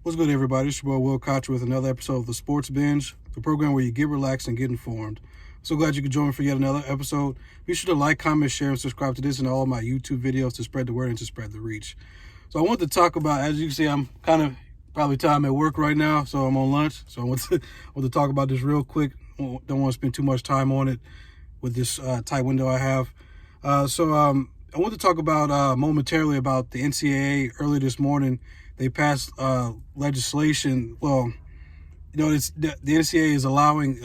What's good, everybody? It's your boy Will Koch with another episode of the Sports Binge, the program where you get relaxed and get informed. So glad you could join me for yet another episode. Be sure to like, comment, share, and subscribe to this and all of my YouTube videos to spread the word and to spread the reach. So I want to talk about, as you can see, I'm kind of probably time at work right now, so I'm on lunch. So I want to talk about this real quick. Don't want to spend too much time on it with this tight window I have. I want to talk about momentarily about the NCAA. Early this morning, they passed legislation. Well, the NCAA is allowing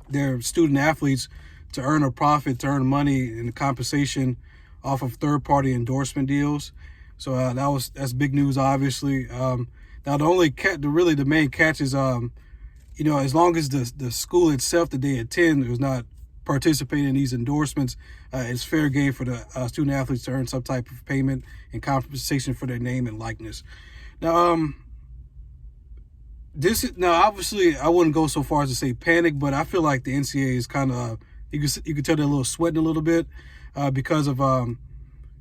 their student athletes to earn a profit, to earn money and compensation off of third-party endorsement deals. So that's big news, obviously. Now the main catch is as long as the school itself that they attend is not participating in these endorsements, it's fair game for the student athletes to earn some type of payment and compensation for their name and likeness. Now, obviously I wouldn't go so far as to say panic, but I feel like the NCAA is kind of you could tell they're a little sweating a little bit because of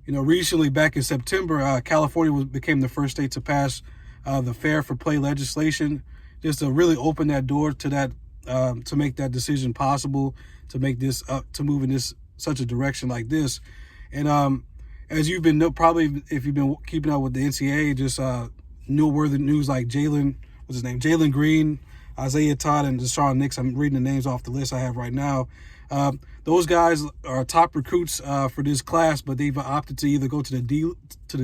recently back in September, California became the first state to pass the Fair for Play legislation, just to really open that door to that to make that decision possible, to make this to move in such a direction like this. And as you've been probably if you've been keeping up with the NCAA, just noteworthy news like Jalen Green, Isaiah Todd, and Deshaun Nix. I'm reading the names off the list I have right now. Those guys are top recruits for this class, but they've opted to either go to the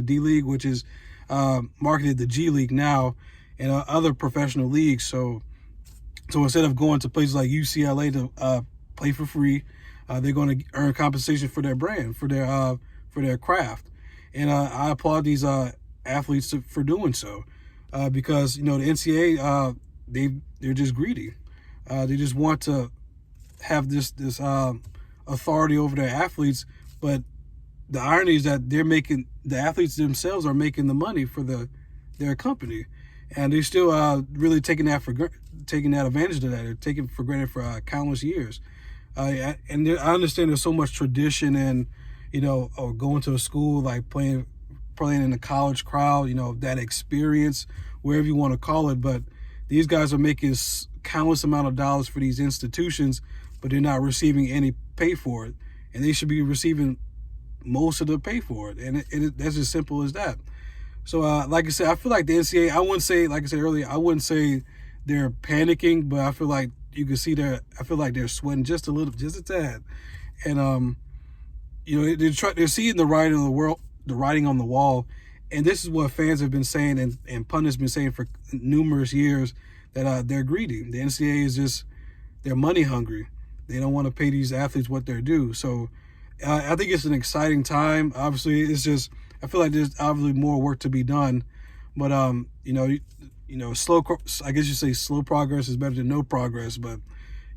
D League, which is marketed the G League now, and other professional leagues. So instead of going to places like UCLA to play for free, they're going to earn compensation for their brand, for their craft. And I applaud these athletes for doing so, because the NCAA they're just greedy. They just want to have this authority over their athletes, but the irony is that the athletes themselves are making the money for their company, and they're still really taking that advantage of that. They're taking for granted for countless years. I understand there's so much tradition and or going to a school, like playing in the college crowd, that experience, wherever you want to call it. But these guys are making countless amount of dollars for these institutions, but they're not receiving any pay for it, and they should be receiving most of the pay for it. And that's as simple as that. So, like I said, I feel like the NCAA, I wouldn't say, like I said earlier, I wouldn't say they're panicking, but I feel like you can see I feel like they're sweating just a tad. And, they're seeing the writing on the wall. And this is what fans have been saying and pundits been saying for numerous years, that they're greedy. The NCAA they're money hungry. They don't want to pay these athletes what they're due. So I think it's an exciting time. Obviously, I feel like there's obviously more work to be done. But, I guess you say slow progress is better than no progress. But,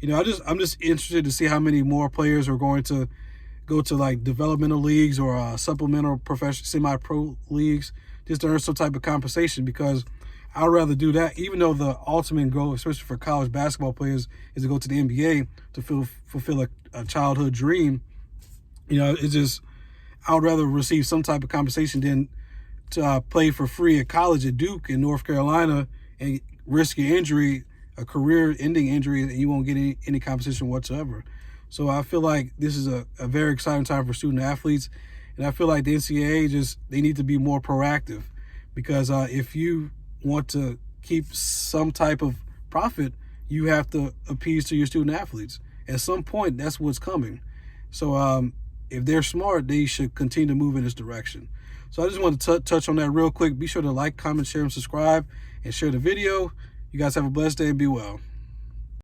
I'm just interested to see how many more players are going to go to like developmental leagues or supplemental professional semi-pro leagues just to earn some type of compensation, because I'd rather do that, even though the ultimate goal, especially for college basketball players, is to go to the NBA to fulfill a childhood dream. It's just I would rather receive some type of compensation than to play for free at college at Duke in North Carolina and risk your injury, a career-ending injury, and you won't get any compensation whatsoever. So I feel like this is a very exciting time for student athletes, and I feel like the NCAA they need to be more proactive, because if you want to keep some type of profit, you have to appease to your student athletes. At some point, that's what's coming. So if they're smart, they should continue to move in this direction. So I just want to touch on that real quick. Be sure to like, comment, share, and subscribe, and share the video. You guys have a blessed day and be well.